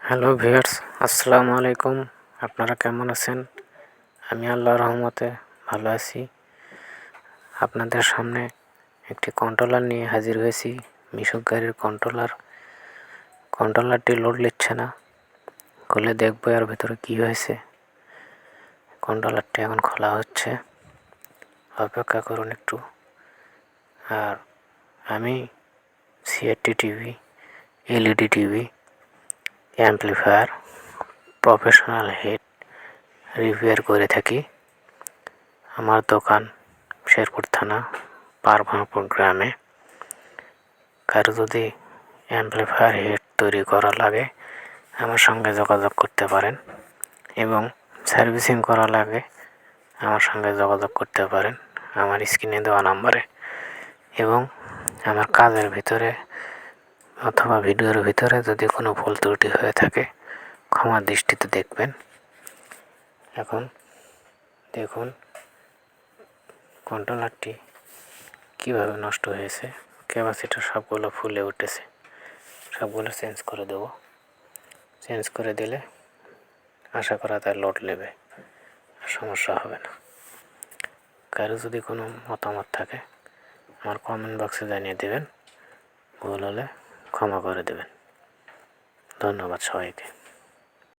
Hello viewers, আসসালামু আলাইকুম। আপনারা কেমন আছেন? আমি আল্লাহর রহমতে ভালো আছি। আপনাদের সামনে একটি কন্ট্রোলার নিয়ে হাজির হয়েছি। মিশুক গাড়ির কন্ট্রোলারটি লোড নিচ্ছে না। খুলে দেখবো এর ভিতরে কি হয়েছে। কন্ট্রোলারটি এখন খোলা হচ্ছে, অপেক্ষা করুন একটু। আর আমি CRT TV, LED TV, amplifier, professional head repair করে থাকি। আমার দোকান শেরপুর থানা পারভানপুর গ্রামে। কারো যদি অ্যাম্পলিফায়ার হেড তৈরি করা লাগে আমার সঙ্গে যোগাযোগ করতে পারেন, এবং সার্ভিসিং করা লাগে আমার সঙ্গে যোগাযোগ করতে পারেন আমার স্ক্রিনে দেওয়া নাম্বারে। এবং আমার কাজের ভিতরে অথবা ভিডিওর ভিতরে যদি কোনো ভুল ত্রুটি হয়ে থাকে ক্ষমা দৃষ্টিতে দেখবেন। এখন দেখুন কন্ট্রোলারটি কীভাবে নষ্ট হয়েছে। ক্যাপাসিটার সবগুলো ফুলে উঠেছে, সবগুলো চেঞ্জ করে দেব। চেঞ্জ করে দিলে আশা করা তার লোড নেবে, আর সমস্যা হবে না। কারো যদি কোনো মতামত থাকে আমার কমেন্ট বক্সে জানিয়ে দেবেন, ভুল হলে ক্ষমা করে দেবেন। ধন্যবাদ সবাইকে।